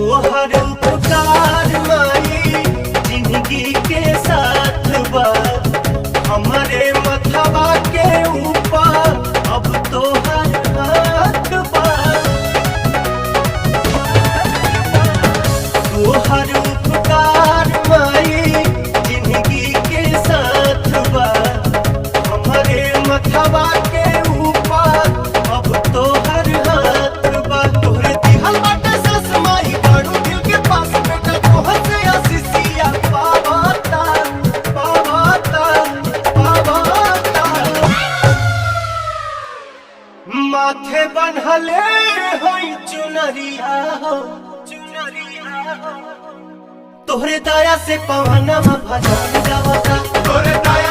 तोहर उपकार माई जिंदगी के साथ बा हमारे मथवा के ऊपर अब तोहर हाथ बा। तोहर उपकार माई जिंदगी के साथ बा हमारे मथवा के ऊपर अब तोहर हाथ बा। तोहरे दिहल बाटे सस माई बाड़ू दिल के पास बेटा तोहर से आशीषिया पावाता पावाता पावाता। माथे बन्हले होई चुनरिया हो चुनरिया हो तोहरे दया से पवनवा भजन गावता तोहरे दया